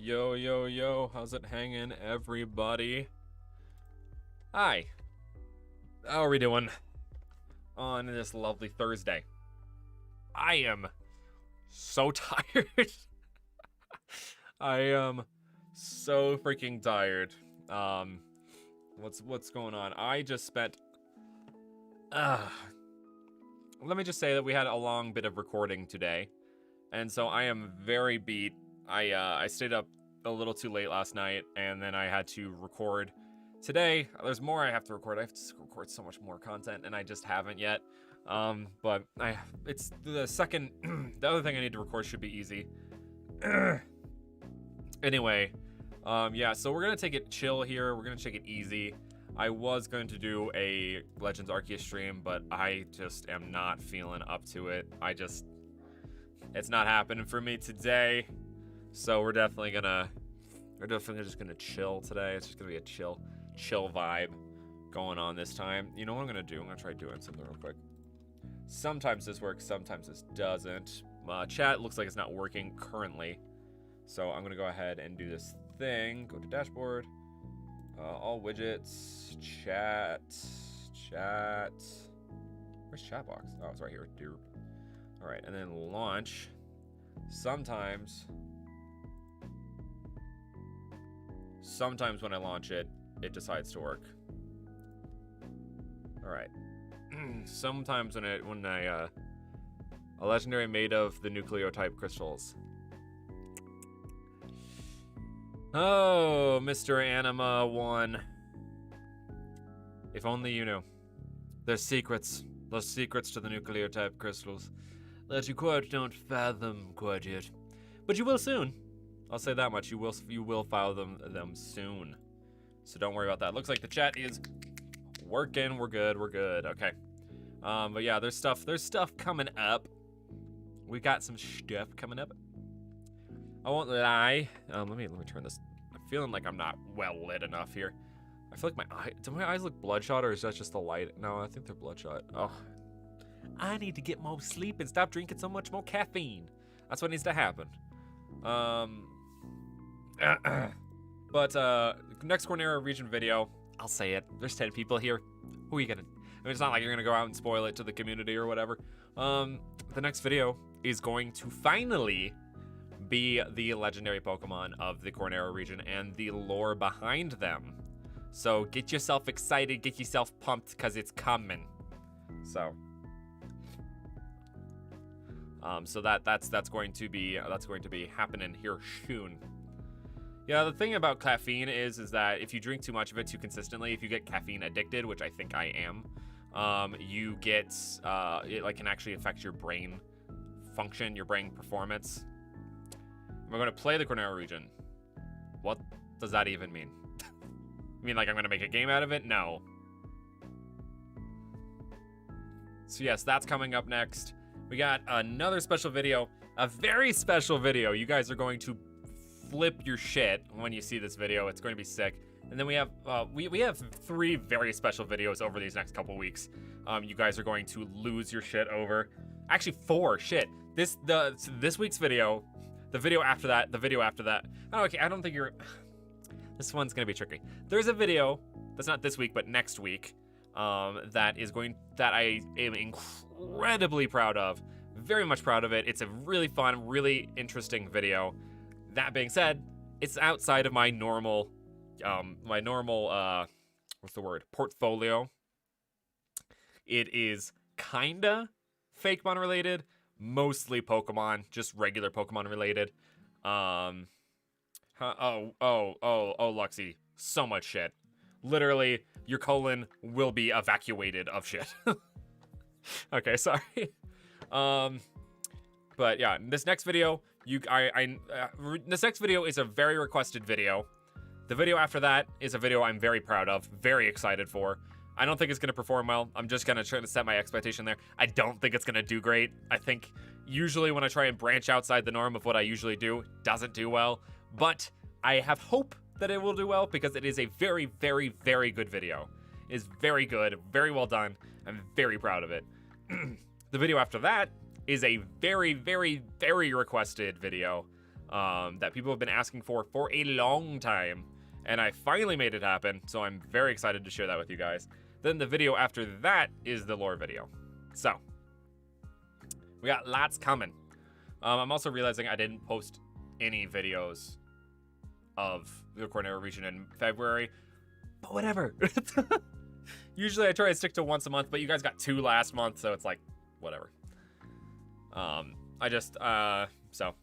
Yo, yo, yo, how's it hanging, everybody? Hi. How are we doing on this lovely Thursday? I am so tired. I am so freaking tired. What's going on? I just spent let me just say that we had a long bit of recording today, and so I am very beat. I stayed up a little too late last night, and then I had to record today. There's more I have to record. I have to record so much more content, and I just haven't yet. But it's the second. The other thing I need to record should be easy. Anyway, yeah. So we're gonna take it chill here. We're gonna take it easy. I was going to do a Legends Arceus stream, but I just am not feeling up to it. It's not happening for me today. So we're definitely just gonna chill today. It's just gonna be a chill vibe going on this time. You know what I'm gonna do? I'm gonna try doing something real quick. Sometimes this works, sometimes this doesn't. Chat looks like it's not working currently. So I'm gonna go ahead and do this thing. Go to dashboard. All widgets, chat. Where's chat box? Oh, it's right here. All right, and then launch. Sometimes when I launch it, it decides to work. All right. Sometimes when a legendary made of the nucleotype crystals. Oh, Mr. Anima 1. If only you knew. There's secrets. Those secrets to the nucleotype crystals that you quite don't fathom quite yet. But you will soon. I'll say that much. You will fathom them soon. So don't worry about that. Looks like the chat is working. We're good. Okay. But yeah, there's stuff coming up. We got some stuff coming up. I won't lie. Let me turn this. I'm feeling like I'm not well lit enough here. I feel like do my eyes look bloodshot, or is that just the light? No, I think they're bloodshot. Oh, I need to get more sleep and stop drinking so much more caffeine. That's what needs to happen. But next Cornera region video, I'll say it. There's 10 people here. Who are you gonna? I mean, it's not like you're gonna go out and spoil it to the community or whatever. The next video is going to finally be the legendary Pokemon of the Cornera region and the lore behind them. So get yourself excited, get yourself pumped, cause it's coming. So, that's going to be happening here soon. Yeah, the thing about caffeine is that if you drink too much of it too consistently, if you get caffeine addicted, which I think I am, you get it can actually affect your brain function, your brain performance. We're going to play the Cornera region. What does that even mean? I mean, like I'm going to make a game out of it? No. So yes, that's coming up next. We got another special video, a very special video. You guys are going to flip your shit when you see this video. It's going to be sick. And then we have we have 3 very special videos over these next couple weeks. You guys are going to lose your shit over. Actually, 4 shit. This week's video. The video after that, the video after that. Oh, okay, I don't think you're... This one's gonna be tricky. There's a video, that's not this week, but next week, that I am incredibly proud of. Very much proud of it. It's a really fun, really interesting video. That being said, it's outside of my normal, what's the word? Portfolio. It is kinda Fakemon related. Mostly Pokemon, just regular Pokemon related. Luxie, so much shit. Literally, your colon will be evacuated of shit. Okay, sorry. But yeah, this next video, this next video is a very requested video. The video after that is a video I'm very proud of, very excited for. I don't think it's going to perform well. I'm just going to try to set my expectation there. I don't think it's going to do great. I think usually when I try and branch outside the norm of what I usually do, it doesn't do well. But I have hope that it will do well because it is a very, very, very good video. It is very good, very well done. I'm very proud of it. The video after that is a very, very, very requested video that people have been asking for a long time, and I finally made it happen, so I'm very excited to share that with you guys. Then the video after that is the lore video. So, we got lots coming. I'm also realizing I didn't post any videos of the Cornero region in February, but whatever. Usually I try to stick to once a month, but you guys got 2 last month, so it's like, whatever. So.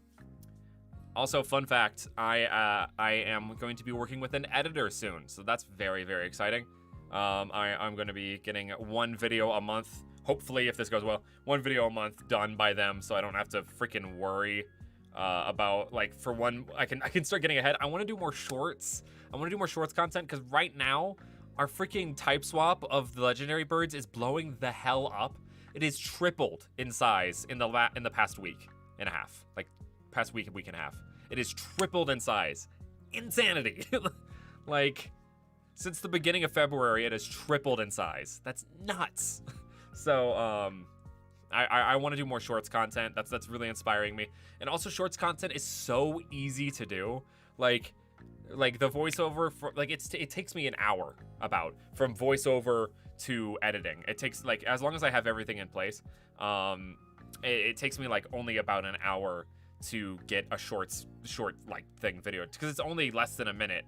Also, fun fact, I am going to be working with an editor soon, so that's very, very exciting. I'm going to be getting 1 video a month, hopefully, if this goes well, 1 video a month done by them, so I don't have to freaking worry about, like, for one, I can start getting ahead. I want to do more shorts. I want to do more shorts content, because right now, our freaking type swap of the legendary birds is blowing the hell up. It is tripled in size in the past week and a half, like, past week and a half. It is tripled in size. Insanity. Like, since the beginning of February, it has tripled in size. That's nuts. So, I want to do more shorts content. That's really inspiring me. And also, shorts content is so easy to do. Like the voiceover for, like, it takes me an hour from voiceover to editing. It takes, like, as long as I have everything in place, it takes me like only about an hour to get a short like thing video, because it's only less than a minute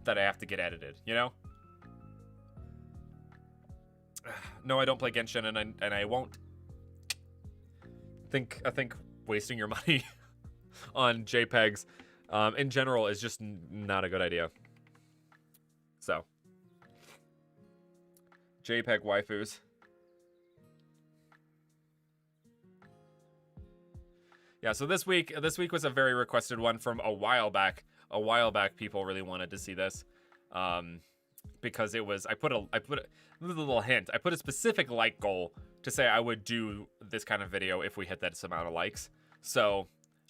that I have to get edited, you know? No, I don't play Genshin, and I won't. I think wasting your money on JPEGs in general is just not a good idea. So, JPEG waifus. Yeah, so this week was a very requested one from a while back. A while back, people really wanted to see this, because it was, I put a little hint. I put a specific like goal to say I would do this kind of video if we hit this amount of likes. So,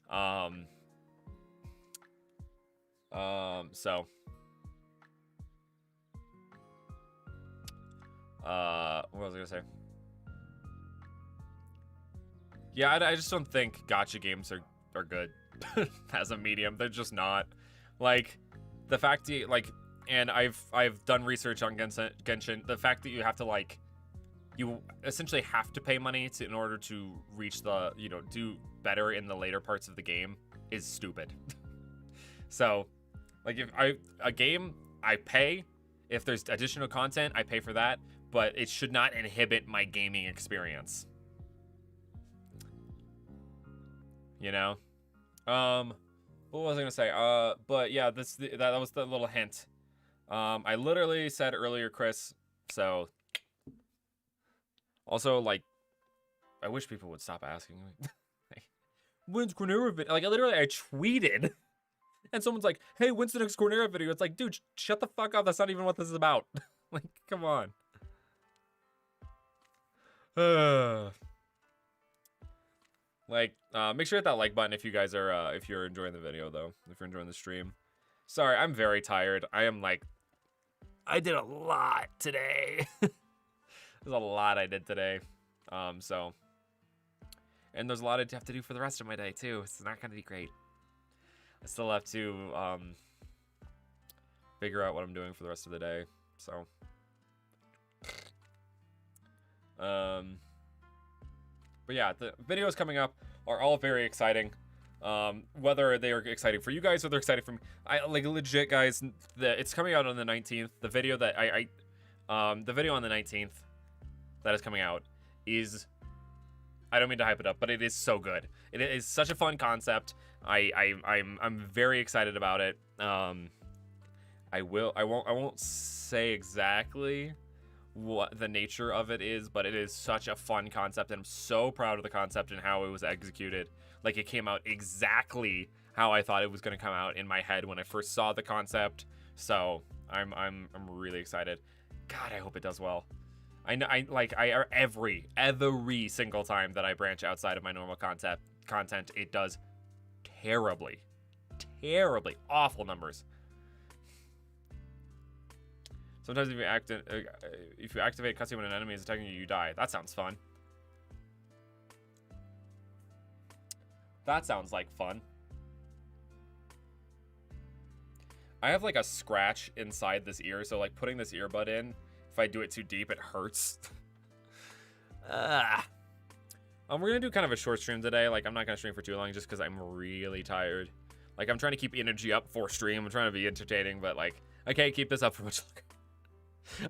what was I gonna say? Yeah, I just don't think gacha games are good as a medium. They're just not. Like, the fact that, like, and I've done research on Genshin. The fact that you have to, like, you essentially have to pay money in order to reach the, you know, do better in the later parts of the game is stupid. So, like, if a game, I pay. If there's additional content, I pay for that. But it should not inhibit my gaming experience. You know? What was I gonna say? But yeah, that was the little hint. I literally said earlier, Chris, so also, like, I wish people would stop asking me. Like, when's Cornero video? Like, literally, I tweeted, and someone's like, hey, when's the next Cornero video? It's like, dude, shut the fuck up. That's not even what this is about. Like, come on. Like, make sure to hit that like button if you guys are, if you're enjoying the video, though. If you're enjoying the stream. Sorry, I'm very tired. I am, like, I did a lot today. There's a lot I did today. So. And there's a lot I have to do for the rest of my day, too. It's not going to be great. I still have to, figure out what I'm doing for the rest of the day. So. But yeah, the videos coming up are all very exciting. Whether they are exciting for you guys or they're exciting for me, like, legit, guys. It's coming out on the 19th. The video that the video on the 19th that is coming out is, I don't mean to hype it up, but it is so good. It is such a fun concept. I'm very excited about it. I won't say exactly what the nature of it is, but it is such a fun concept, and I'm so proud of the concept and how it was executed. Like, it came out exactly how I thought it was going to come out in my head when I first saw the concept. So I'm really excited. God, I hope it does well. I know, every single time that I branch outside of my normal content, it does terribly awful numbers. Sometimes if you activate cutscene when an enemy is attacking you, you die. That sounds fun. That sounds like fun. I have like a scratch inside this ear, so like putting this earbud in, if I do it too deep, it hurts. We're gonna do kind of a short stream today. Like, I'm not gonna stream for too long just because I'm really tired. Like, I'm trying to keep energy up for stream. I'm trying to be entertaining, but like, I can't keep this up for much longer.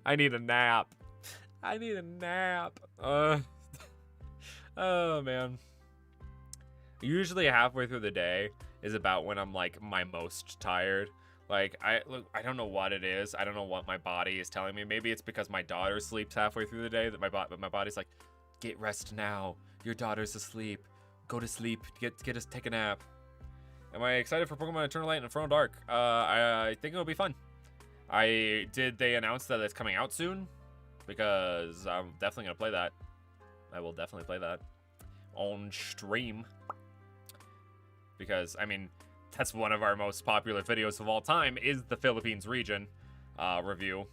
I need a nap. I need a nap. Oh man. Usually halfway through the day is about when I'm like my most tired. Like, I don't know what it is. I don't know what my body is telling me. Maybe it's because my daughter sleeps halfway through the day that my body's like, get rest now. Your daughter's asleep. Go to sleep. Take a nap. Am I excited for Pokemon Eternal Light and Inferno Dark? I think it'll be fun. Did they announce that it's coming out soon? Because I'm definitely gonna play that. I will definitely play that on stream. Because, I mean, that's one of our most popular videos of all time, is the Philippines region review.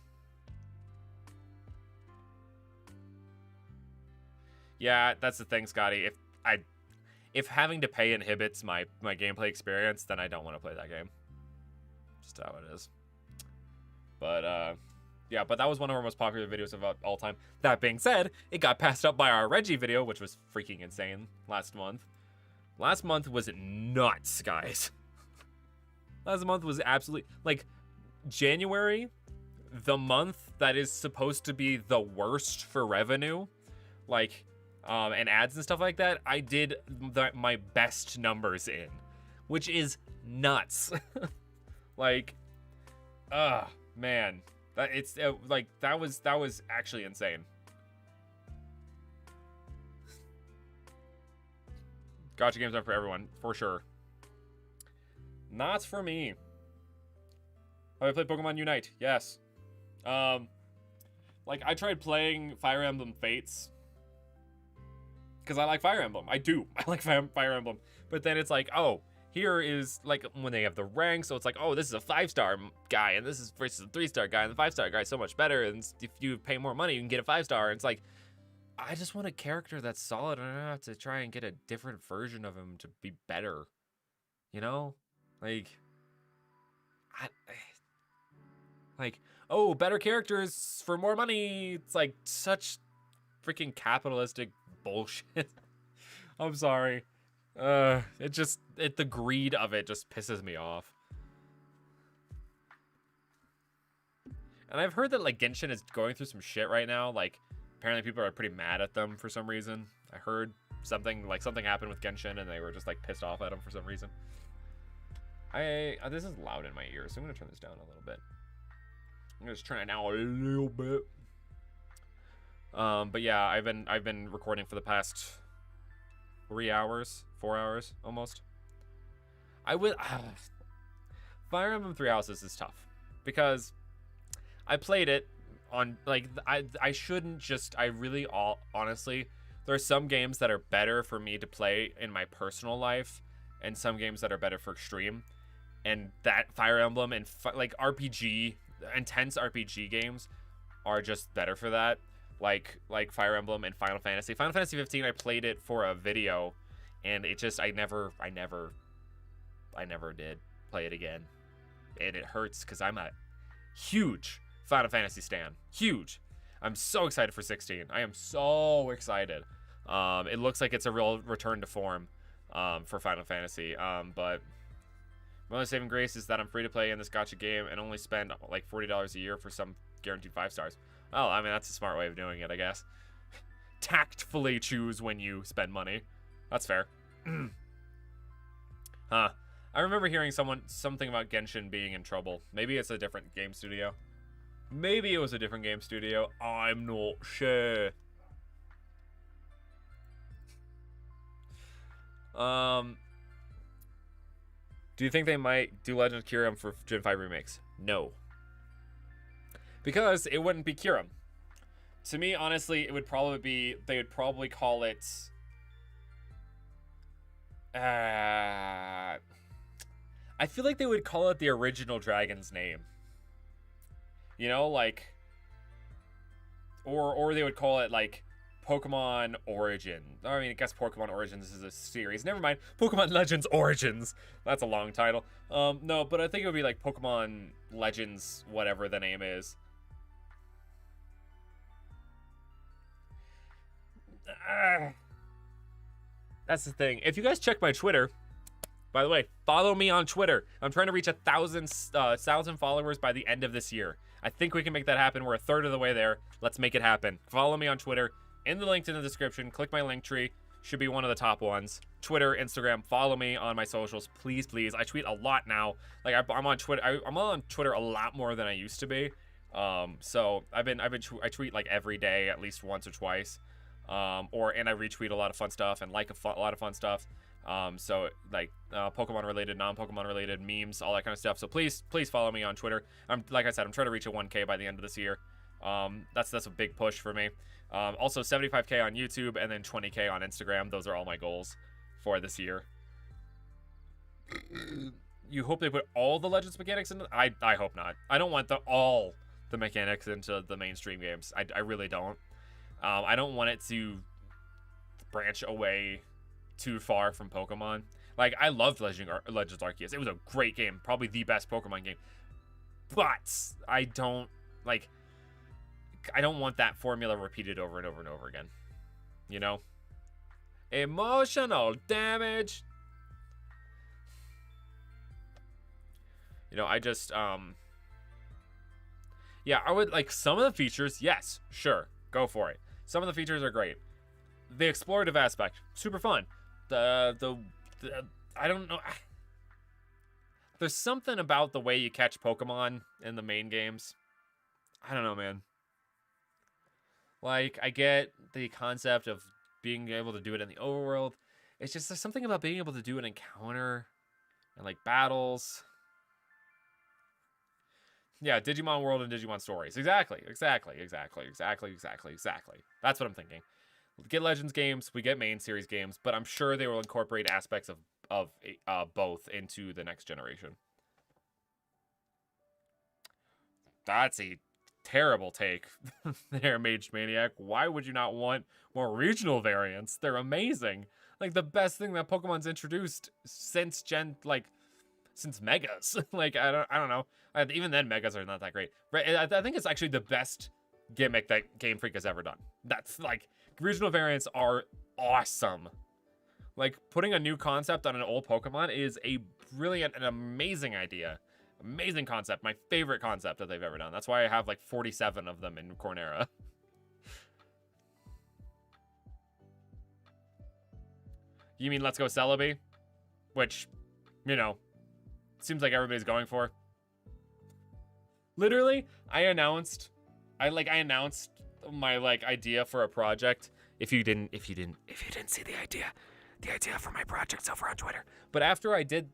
Yeah, that's the thing, Scotty. If having to pay inhibits my gameplay experience, then I don't want to play that game. Just how it is. But, yeah, but that was one of our most popular videos of all time. That being said, it got passed up by our Reggie video, which was freaking insane last month. Last month was nuts, guys. Last month was absolutely, like, January, the month that is supposed to be the worst for revenue, like, and ads and stuff like that, I did my best numbers in, which is nuts. Like, man, that was actually insane. Gacha games aren't for everyone, for sure. Not for me. Have I played Pokemon Unite? Yes. Like, I tried playing Fire Emblem Fates. Because I like Fire Emblem. I do. I like Fire Emblem. But then it's like, oh, here is, like, when they have the rank, so it's like, oh, this is a 5-star guy, and this is versus a 3-star guy, and the 5-star guy is so much better, and if you pay more money, you can get a 5-star, and it's like, I just want a character that's solid, and I don't have to try and get a different version of him to be better. You know? Like, like, oh, better characters for more money. It's like such freaking capitalistic bullshit. I'm sorry. The greed of it just pisses me off. And I've heard that, like, Genshin is going through some shit right now. Like, apparently people are pretty mad at them for some reason. I heard something happened with Genshin and they were just, like, pissed off at them for some reason. This is loud in my ears, so I'm gonna turn this down a little bit. I'm gonna just turn it down a little bit. But yeah, I've been recording for the past 4 hours almost. Fire Emblem Three Houses is tough because I played it on, like, honestly, there are some games that are better for me to play in my personal life and some games that are better for stream, and that Fire Emblem and like intense RPG games are just better for that. Like Fire Emblem and Final Fantasy 15, I played it for a video and it just, I never did play it again, and it hurts because I'm a huge Final Fantasy stan. Huge. I'm so excited for 16. I am so excited. It looks like it's a real return to form for Final Fantasy. But my only saving grace is that I'm free to play in this gacha game and only spend like $40 a year for some guaranteed 5 stars. Oh, I mean, that's a smart way of doing it, I guess. Tactfully choose when you spend money. That's fair. Huh. I remember hearing something about Genshin being in trouble. Maybe it's a different game studio. Maybe it was a different game studio. I'm not sure. Do you think they might do Legend of Kyurem for Gen 5 remakes? No. Because it wouldn't be Kyurem. To me, honestly, it would probably be, they would probably call it I feel like they would call it the original dragon's name. You know, like, or they would call it like Pokemon Origin. I mean, I guess Pokemon Origins is a series. Never mind. Pokemon Legends Origins. That's a long title. No, but I think it would be like Pokemon Legends, whatever the name is. That's the thing. If you guys check my Twitter, by the way, follow me on Twitter. I'm trying to reach 1,000 followers by the end of this year. I think we can make that happen. We're a third of the way there. Let's make it happen. Follow me on Twitter. In the link in the description, click my link tree. Should be one of the top ones. Twitter, Instagram. Follow me on my socials, please, please. I tweet a lot now. Like I'm on Twitter. I'm on Twitter a lot more than I used to be. So I tweet like every day, at least once or twice. And I retweet a lot of fun stuff and like a lot of fun stuff. So like Pokemon related, non-Pokemon related memes, all that kind of stuff. So please follow me on Twitter. Like I said, I'm trying to reach a 1K by the end of this year. That's a big push for me. Also 75K on YouTube and then 20K on Instagram. Those are all my goals for this year. You hope they put all the Legends mechanics into? I hope not. I don't want all the mechanics into the mainstream games. I really don't. I don't want it to branch away too far from Pokemon. Like, I loved Legends Arceus. It was a great game. Probably the best Pokemon game. But I don't want that formula repeated over and over and over again. You know? Emotional damage. You know, I just, yeah, I would like some of the features. Yes, sure. Go for it. Some of the features are great. The explorative aspect, super fun. The I don't know. There's something about the way you catch Pokemon in the main games. I don't know, man. Like, I get the concept of being able to do it in the overworld. It's just there's something about being able to do an encounter and like battles. Yeah, Digimon World and Digimon Stories. Exactly. That's what I'm thinking. We get Legends games, we get main series games, but I'm sure they will incorporate aspects of both into the next generation. That's a terrible take there, Mage Maniac. Why would you not want more regional variants? They're amazing. Like, the best thing that Pokemon's introduced since since Megas. Like, I don't know. Even then, Megas are not that great. I think it's actually the best gimmick that Game Freak has ever done. That's, like, regional variants are awesome. Like, putting a new concept on an old Pokemon is a brilliant and amazing idea. Amazing concept. My favorite concept that they've ever done. That's why I have, like, 47 of them in Cornera. You mean Let's Go Celebi? Which, you know, seems like everybody's going for. Literally, I announced my like idea for a project. If you didn't see the idea for my project's over on Twitter. But after I did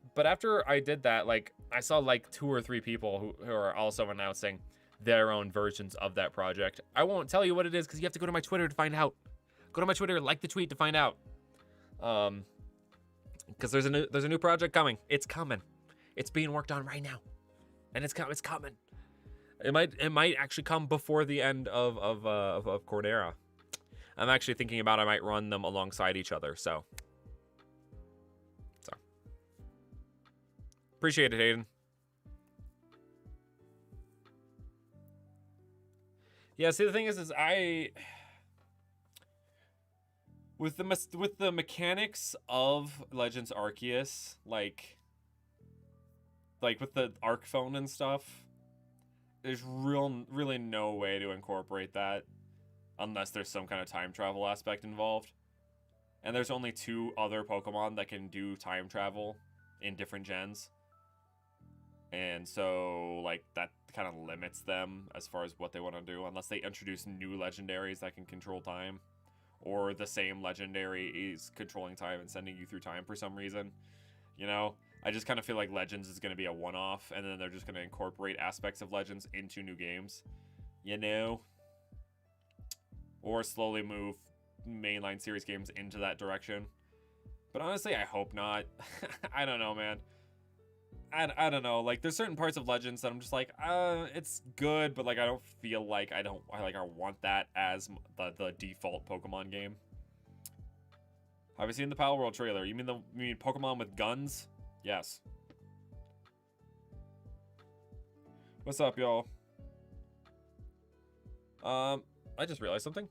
that, like, I saw like 2 or 3 people who are also announcing their own versions of that project. I won't tell you what it is because you have to go to my Twitter to find out. Go to my Twitter, like the tweet to find out. Because there's a new project coming. It's coming. It's being worked on right now, and it's coming. It might actually come before the end of Cornera. I'm actually thinking about I might run them alongside each other. So appreciate it, Hayden. Yeah. See, the thing is with the mechanics of Legends Arceus, like with the Arc Phone and stuff, there's really no way to incorporate that unless there's some kind of time travel aspect involved. And there's only 2 other Pokemon that can do time travel in different gens. And so, like, that kind of limits them as far as what they want to do, unless they introduce new legendaries that can control time. Or the same legendary is controlling time and sending you through time for some reason. You know? I just kind of feel like Legends is going to be a one-off, and then they're just going to incorporate aspects of Legends into new games. You know? Or slowly move mainline series games into that direction. But honestly, I hope not. I don't know, man. I don't know. Like, there's certain parts of Legends that I'm just like, it's good, but like I don't feel like I want that as the default Pokemon game. Have you seen the Pal World trailer? You mean Pokemon with guns? Yes. What's up, y'all? I just realized something.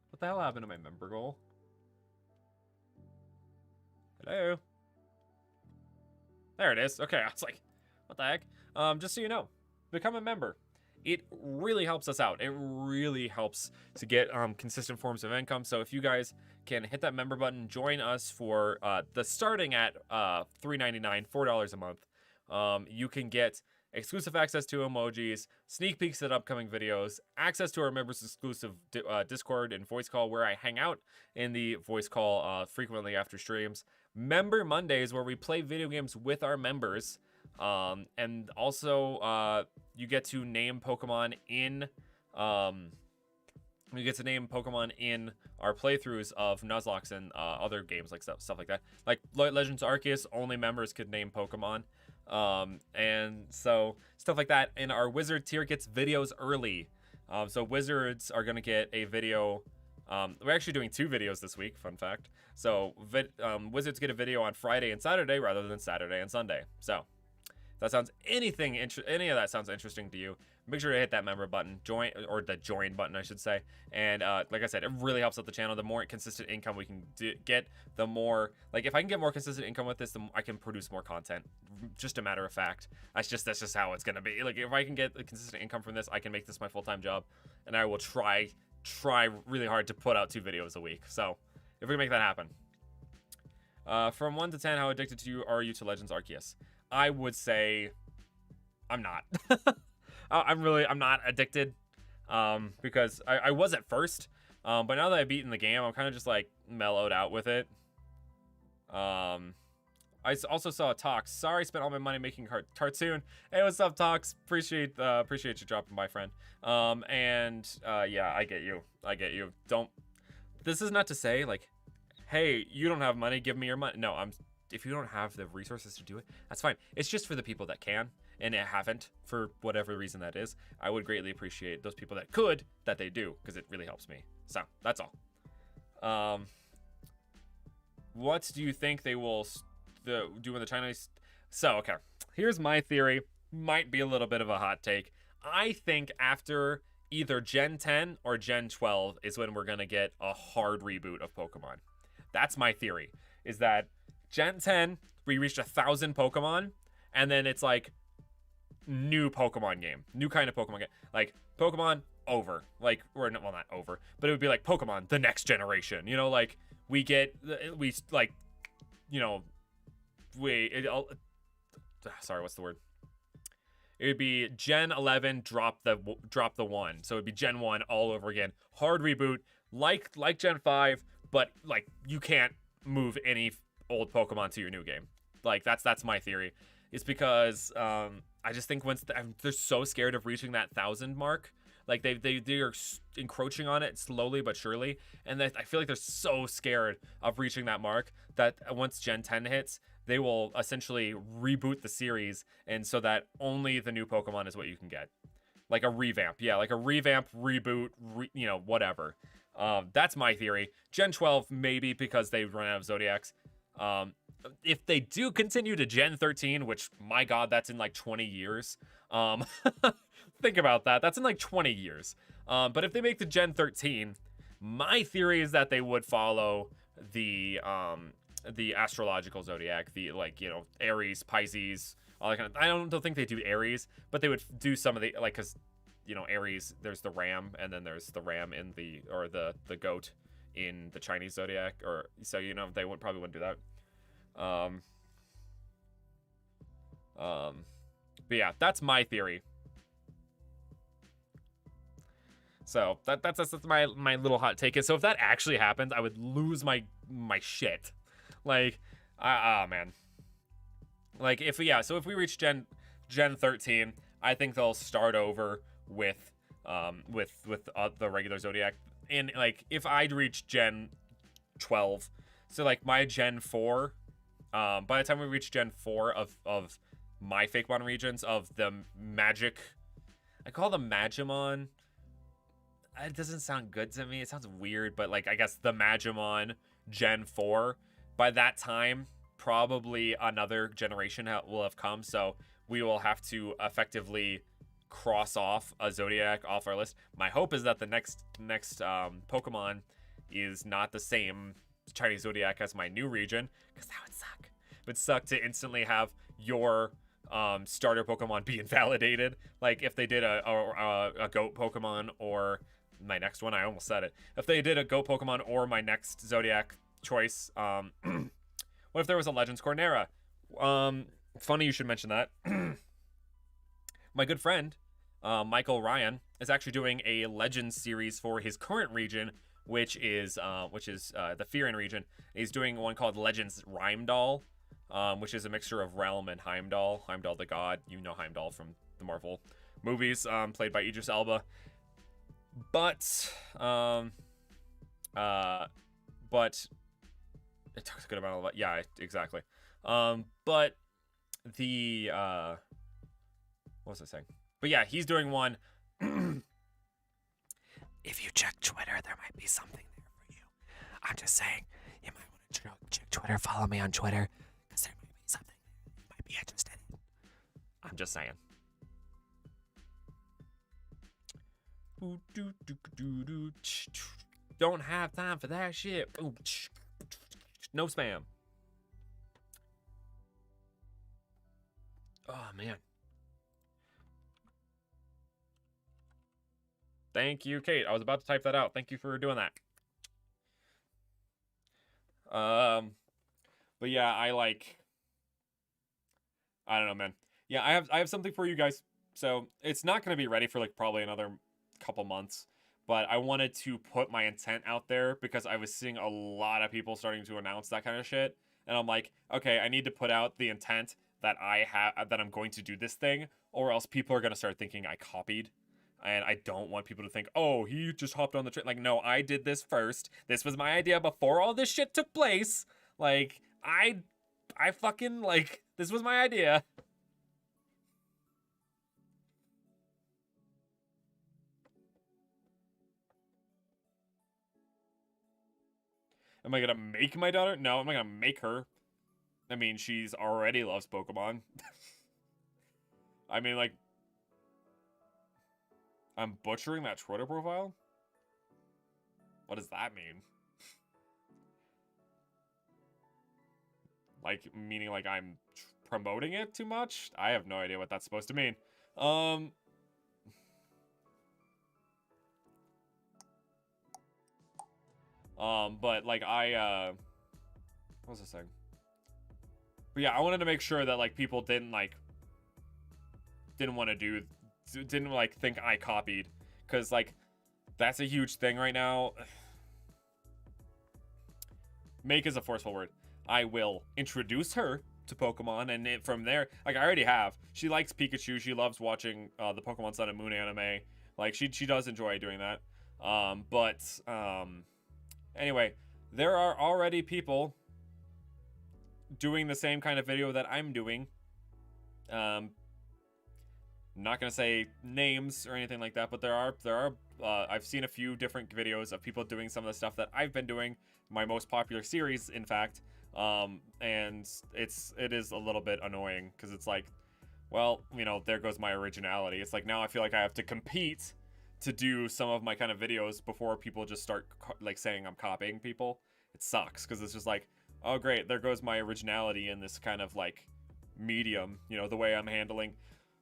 What the hell happened to my member goal? Hello? There it is. Okay, I was like, what the heck? Just so you know, become a member. It really helps us out. It really helps to get consistent forms of income. So if you guys can hit that member button, join us for the starting at $3.99, $4 a month. You can get exclusive access to emojis, sneak peeks at upcoming videos, access to our members exclusive Discord and voice call where I hang out in the voice call frequently after streams. Member Mondays where we play video games with our members. And also you get to name Pokemon in our playthroughs of Nuzlocke and other games like stuff like that. Like Legends Arceus, only members could name Pokemon. And so stuff like that. And our Wizard tier gets videos early. So Wizards are gonna get a video. We're actually doing 2 videos this week, fun fact. So Wizards get a video on Friday and Saturday rather than Saturday and Sunday. So if that sounds any of that sounds interesting to you, make sure to hit that member button, join, or the join button, I should say. And like I said, it really helps out the channel. The more consistent income we can get, the more, like, if I can get more consistent income with this, I can produce more content. Just a matter of fact. That's just how it's gonna be. Like, if I can get a consistent income from this, I can make this my full-time job, and I will try really hard to put out 2 videos a week. So if we can make that happen. From 1 to 10, how addicted are you to Legends Arceus? I would say I'm not. I'm not addicted, because I was at first, but now that I've beaten the game, I'm kind of just like mellowed out with it. I also saw Tox. Sorry, spent all my money making cartoon. Hey, what's up, Tox? Appreciate you dropping by, friend. Yeah, I get you. This is not to say like, hey, you don't have money, give me your money. No, if you don't have the resources to do it, that's fine. It's just for the people that can and haven't, for whatever reason that is. I would greatly appreciate those people that could, that they do, because it really helps me. So that's all. What do you think they will do in the Chinese? So, okay, here's my theory. Might be a little bit of a hot take. I think after either Gen 10 or Gen 12 is when we're gonna get a hard reboot of Pokemon. That's my theory, is that Gen 10, we reached 1,000 Pokemon, and then it's like new Pokemon game, new kind of Pokemon game, like Pokemon over, like, or well, not over, but it would be like Pokemon the next generation, you know, like sorry, what's the word? It would be Gen 11 drop the 1, so it'd be Gen 1 all over again, hard reboot, like Gen 5, but like you can't move any old Pokemon to your new game. Like that's my theory. It's because I just think once they're so scared of reaching that 1,000 mark, like they are encroaching on it slowly but surely, and I feel like they're so scared of reaching that mark that once Gen 10 hits, they will essentially reboot the series, and so that only the new Pokemon is what you can get, like a revamp. Yeah, like a revamp, reboot, whatever. That's my theory. Gen 12 maybe because they run out of Zodiacs. If they do continue to Gen 13, which, my God, that's in like 20 years. Think about that. That's in like 20 years. But if they make the Gen 13, my theory is that they would follow the astrological zodiac, the Aries, Pisces, all that kind of. I don't think they do Aries, but they would do some of the because Aries, there's the ram, and then there's the ram in the goat in the Chinese zodiac, or so they probably wouldn't do that. But yeah, that's my theory. So that's my little hot take. And so if that actually happens, I would lose my shit. Like, man. Like if we reach Gen 13, I think they'll start over with the regular Zodiac. And like if I'd reach Gen 12, so like my Gen 4 By the time we reach Gen 4 of my Fakemon regions, of the magic, I call them Magimon. It doesn't sound good to me. It sounds weird, but like, I guess the Magimon Gen 4, by that time, probably another generation will have come. So we will have to effectively cross off a Zodiac off our list. My hope is that the next Pokemon is not the same Chinese Zodiac as my new region, because that would suck. It would suck to instantly have your starter Pokemon be invalidated. Like if they did a goat Pokemon, or my next one, I almost said it. If they did a goat Pokemon or my next Zodiac choice, what if there was a Legends Cornera? Funny you should mention that. My good friend, Michael Ryan, is actually doing a Legends series for his current region, which is the Fearin region. He's doing one called Legends Heimdall, which is a mixture of Realm and Heimdall. Heimdall the god, you know Heimdall from the Marvel movies, played by Idris Elba. But it talks a good amount of, yeah, exactly. But the what was I saying? But yeah, he's doing one. If you check Twitter, there might be something there for you. I'm just saying, you might want to check Twitter. Follow me on Twitter, because there might be something you might be interested in. I'm just saying. Don't have time for that shit. No spam. Oh, man. Thank you, Kate. I was about to type that out. Thank you for doing that. But yeah, I don't know, man. Yeah, I have something for you guys. So it's not going to be ready for like probably another couple months, but I wanted to put my intent out there because I was seeing a lot of people starting to announce that kind of shit. And I'm like, okay, I need to put out the intent that that I'm going to do this thing, or else people are going to start thinking I copied. And I don't want people to think, oh, he just hopped on the train. Like, no, I did this first. This was my idea before all this shit took place. Like, I fucking, like, this was my idea. Am I gonna make my daughter? No, I'm not gonna make her. I mean, she's already loves Pokemon. I mean, like, I'm butchering that Twitter profile? What does that mean? Like, meaning like I'm promoting it too much? I have no idea what that's supposed to mean. But like what was I saying? But yeah, I wanted to make sure that like people didn't think I copied, because like that's a huge thing right now. Make is a forceful word. I will introduce her to Pokemon, and from there, like I already have. She likes Pikachu. She loves watching the Pokemon Sun and Moon anime. Like she does enjoy doing that. Anyway, there are already people doing the same kind of video that I'm doing. Not gonna say names or anything like that, but there are I've seen a few different videos of people doing some of the stuff that I've been doing, my most popular series, in fact. And it is a little bit annoying, because it's like, well, you know, there goes my originality. It's like, now I feel like I have to compete to do some of my kind of videos before people just start like saying I'm copying people. It sucks, because it's just like, oh great, there goes my originality in this kind of like medium, you know, the way I'm handling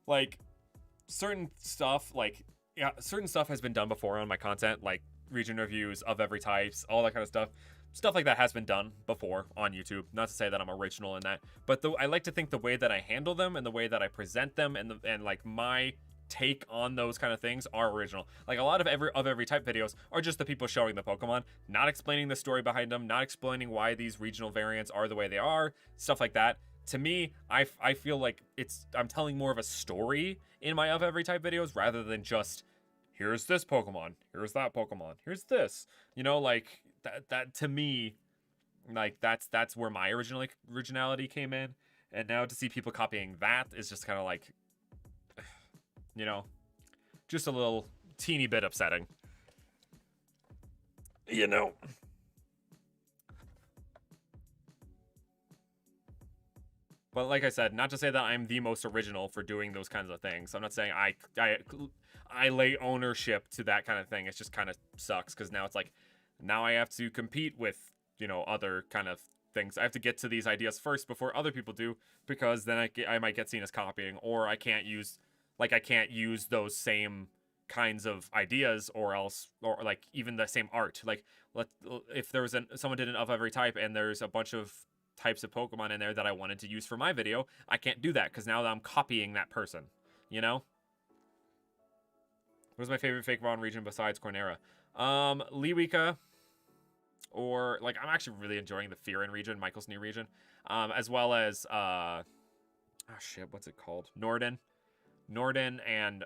like certain stuff. Like, yeah, certain stuff has been done before on my content, like region reviews of every types, all that kind of stuff. Stuff like that has been done before on YouTube. Not to say that I'm original in that, but I like to think the way that I handle them and the way that I present them and like my take on those kind of things are original. Like a lot of every type videos are just the people showing the Pokemon, not explaining the story behind them, not explaining why these regional variants are the way they are, stuff like that. To me, I feel like I'm telling more of a story in my of every type videos rather than just here's this Pokemon, here's that Pokemon, here's this. You know, like that to me Like that's where my originality came in, and now to see people copying that is just kind of like, you know, just a little teeny bit upsetting. You know. But like I said, not to say that I'm the most original for doing those kinds of things. I'm not saying I lay ownership to that kind of thing. It just kind of sucks because now it's like, now I have to compete with, you know, other kind of things. I have to get to these ideas first before other people do, because then I might get seen as copying, or I can't use those same kinds of ideas, or else, or like even the same art. Like, if there was someone did an of every type and there's a bunch of types of Pokemon in there that I wanted to use for my video, I can't do that because now I'm copying that person, you know? What is my favorite Fakemon region besides Cornera? Liwika, or like, I'm actually really enjoying the Fearin region, Michael's new region, as well as oh shit, what's it called? Norden and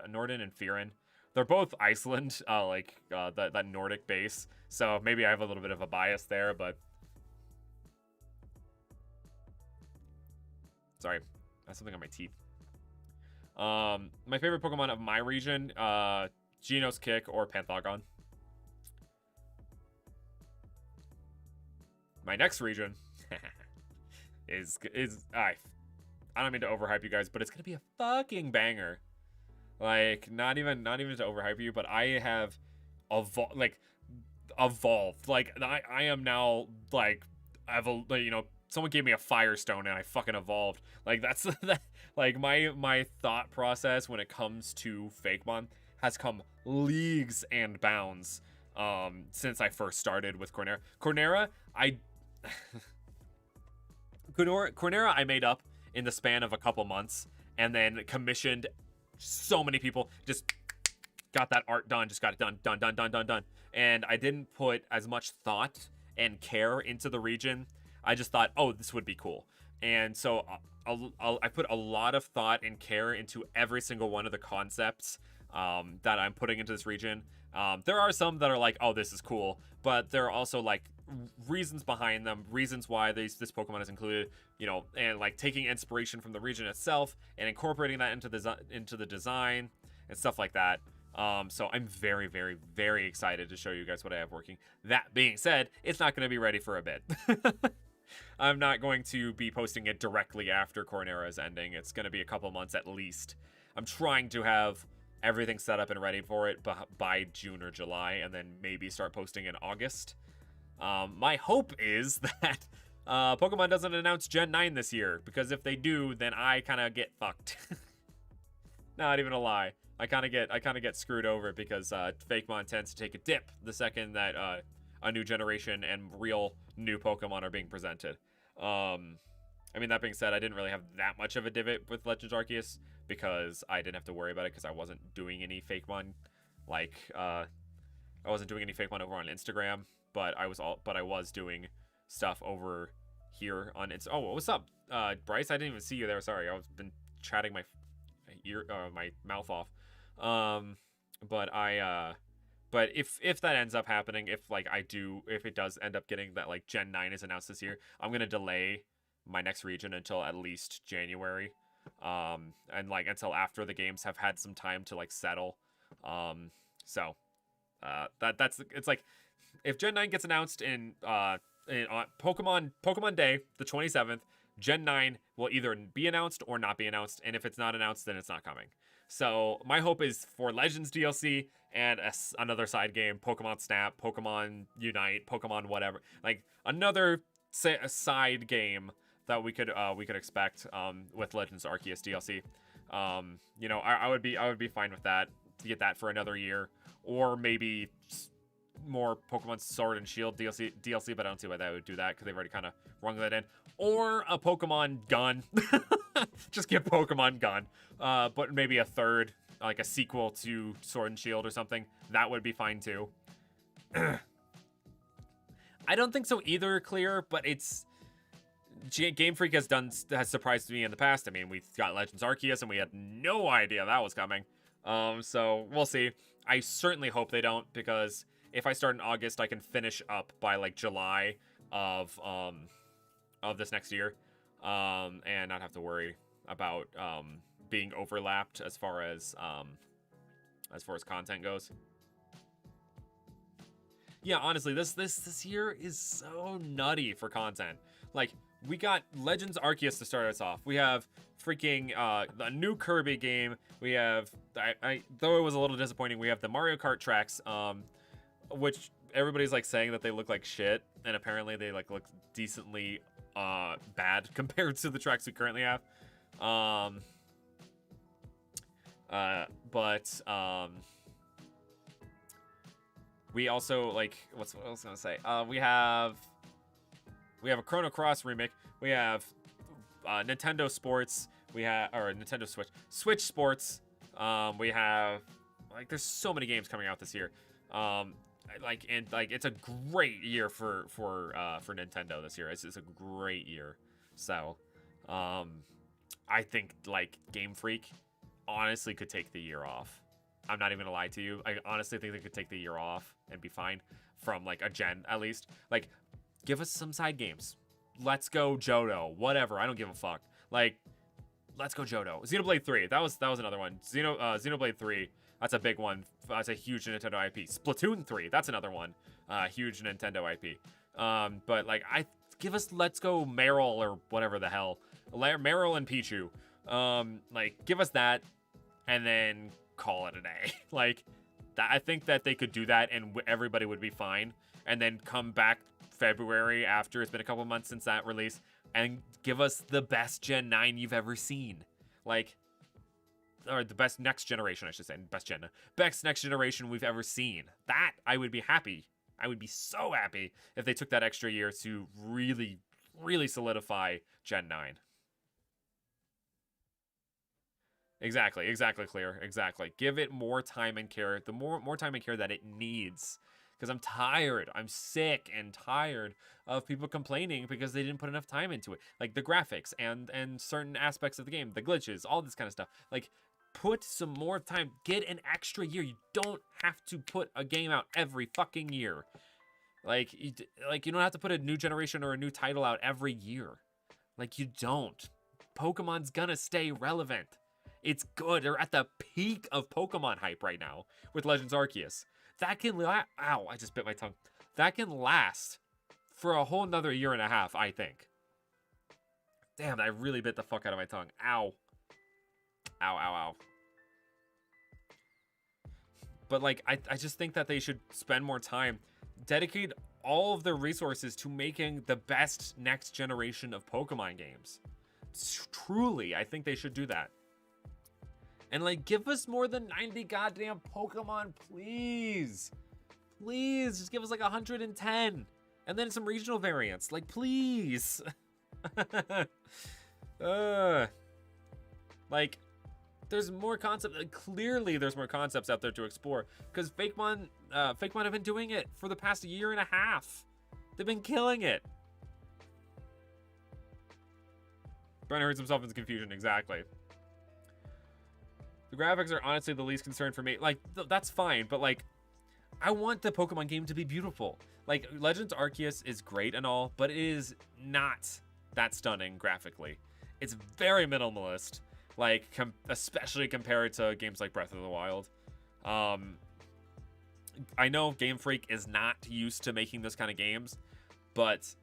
Fearin. They're both Iceland, that Nordic base, so maybe I have a little bit of a bias there, but sorry, I have something on my teeth. My favorite Pokemon of my region, Genos Kick or Panthagon. My next region is I don't mean to overhype you guys, but it's gonna be a fucking banger. Like, not even to overhype you, but I have evolved. Like, I am now, like, someone gave me a Firestone and I fucking evolved. Like, that's like my thought process when it comes to Fakemon has come leagues and bounds since I first started with Cornera. Cornera I made up in the span of a couple months, and then commissioned so many people, just got that art done, just got it done. And I didn't put as much thought and care into the region. I just thought, oh, this would be cool. And so I put a lot of thought and care into every single one of the concepts that I'm putting into this region. There are some that are like, oh, this is cool, but there are also like reasons behind them, reasons why this Pokemon is included, you know, and like taking inspiration from the region itself and incorporating that into the design and stuff like that. So I'm very, very, very excited to show you guys what I have working. That being said, it's not going to be ready for a bit. I'm not going to be posting it directly after Cornera's ending. It's going to be a couple months at least. I'm trying to have everything set up and ready for it by June or July, and then maybe start posting in August. My hope is that Pokemon doesn't announce Gen 9 this year, because if they do, then I kind of get fucked. Not even a lie. I kind of get screwed over, because Fakemon tends to take a dip the second that a new generation and real new Pokemon are being presented. I mean, that being said, I didn't really have that much of a divot with Legends Arceus, because I didn't have to worry about it, because I wasn't doing any Fakemon, like, I wasn't doing any Fakemon over on Instagram, but I was doing stuff over here on Insta. Oh, what's up, Bryce? I didn't even see you there. Sorry, I've been chatting my mouth off. But if that ends up happening, if it does end up getting that, like, Gen 9 is announced this year, I'm gonna delay my next region until at least January, and like until after the games have had some time to like settle. So it's like, if Gen 9 gets announced in Pokemon Day, the 27th, Gen 9 will either be announced or not be announced, and if it's not announced, then it's not coming. So my hope is for Legends DLC and another side game, Pokemon Snap, Pokemon Unite, Pokemon whatever, like another a side game that we could expect with Legends Arceus DLC. You know, I would be fine with that, to get that for another year, or maybe more Pokemon Sword and Shield DLC, but I don't see why they would do that, because they've already kind of rung that in. Or a Pokemon Gun. Just get Pokemon Gun. But maybe a third, like a sequel to Sword and Shield or something. That would be fine too. I don't think so either, Clear, but it's... Game Freak has surprised me in the past. I mean, we got Legends Arceus and we had no idea that was coming. So we'll see. I certainly hope they don't, because if I start in August, I can finish up by like July, of this next year, and not have to worry about being overlapped as far as content goes. Yeah, honestly, this year is so nutty for content. Like, we got Legends Arceus to start us off. We have freaking the new Kirby game. We have, though it was a little disappointing, we have the Mario Kart tracks, which everybody's like saying that they look like shit, and apparently they like look decently bad compared to the tracks we currently have. We also, like, what I was gonna say? We have a Chrono Cross remake. We have Nintendo Sports. We have, or Nintendo Switch Sports. We have, like, there's so many games coming out this year. It's a great year for Nintendo this year. It's a great year. So, I think, like, Game Freak honestly could take the year off. I'm not even gonna lie to you. I honestly think they could take the year off and be fine from, like, a gen, at least. Like, give us some side games. Let's go Johto. Whatever. I don't give a fuck. Like, let's go Johto. Xenoblade 3. That was another one. Xenoblade 3. That's a big one. That's a huge Nintendo IP. Splatoon 3. That's another one. Huge Nintendo IP. But, like, give us Let's Go Meryl or whatever the hell. Meryl and Pichu. Like, give us that, and then call it a day. Like, I think that they could do that, and everybody would be fine. And then come back February after it's been a couple months since that release, and give us the best Gen 9 you've ever seen. Like, or the best next generation, I should say. Best next generation we've ever seen. That, I would be happy. I would be so happy if they took that extra year to really, really solidify Gen 9. Exactly, Clear. Exactly. Give it more time and care. The more time and care that it needs. Because I'm tired. I'm sick and tired of people complaining because they didn't put enough time into it. Like, the graphics and certain aspects of the game, the glitches, all this kind of stuff. Like, put some more time. Get an extra year. You don't have to put a game out every fucking year. Like, you don't have to put a new generation or a new title out every year. Like, you don't. Pokemon's gonna stay relevant. It's good. They're at the peak of Pokemon hype right now with Legends Arceus. That can ow, I just bit my tongue. That can last for a whole nother year and a half, I think. Damn, I really bit the fuck out of my tongue. Ow. Ow. But, like, I just think that they should spend more time, dedicate all of their resources to making the best next generation of Pokemon games. Truly, I think they should do that. And, like, give us more than 90 goddamn Pokemon, please. Please, just give us, like, 110. And then some regional variants. Like, please. Like, there's more concepts. Clearly, there's more concepts out there to explore. Because Fakemon have been doing it for the past year and a half. They've been killing it. Brenner hurts himself in confusion. Exactly. The graphics are honestly the least concern for me. Like, that's fine, but, like, I want the Pokemon game to be beautiful. Like, Legends Arceus is great and all, but it is not that stunning graphically. It's very minimalist, like, especially compared to games like Breath of the Wild. I know Game Freak is not used to making this kind of games, but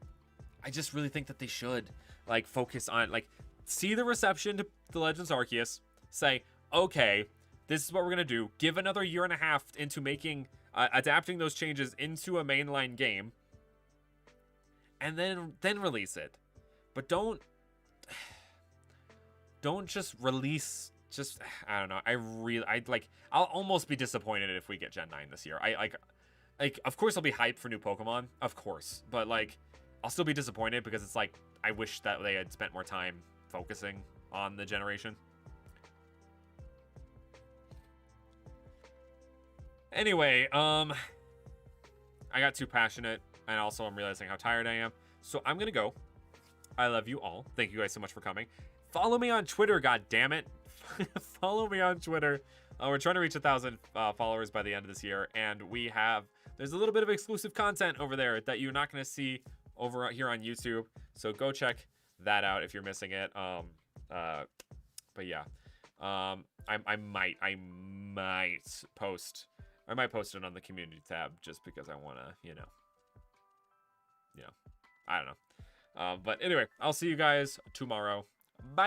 I just really think that they should, like, focus on, like, see the reception to the Legends Arceus, say, okay, this is what we're gonna do. Give another year and a half into making, adapting those changes into a mainline game, and then release it. But don't just release. Just, I don't know. I'll almost be disappointed if we get Gen 9 this year. Like, of course I'll be hyped for new Pokemon, of course, but, like, I'll still be disappointed because it's like I wish that they had spent more time focusing on the generation. Anyway, I got too passionate, and also I'm realizing how tired I am, so I'm gonna go. I love you all. Thank you guys so much for coming. Follow me on Twitter, god damn it. Follow me on Twitter. We're trying to reach 1,000 followers by the end of this year, and there's a little bit of exclusive content over there that you're not gonna see over here on YouTube. So go check that out if you're missing it. But yeah, I might post it on the community tab just because I want to, I don't know. But anyway, I'll see you guys tomorrow. Bye.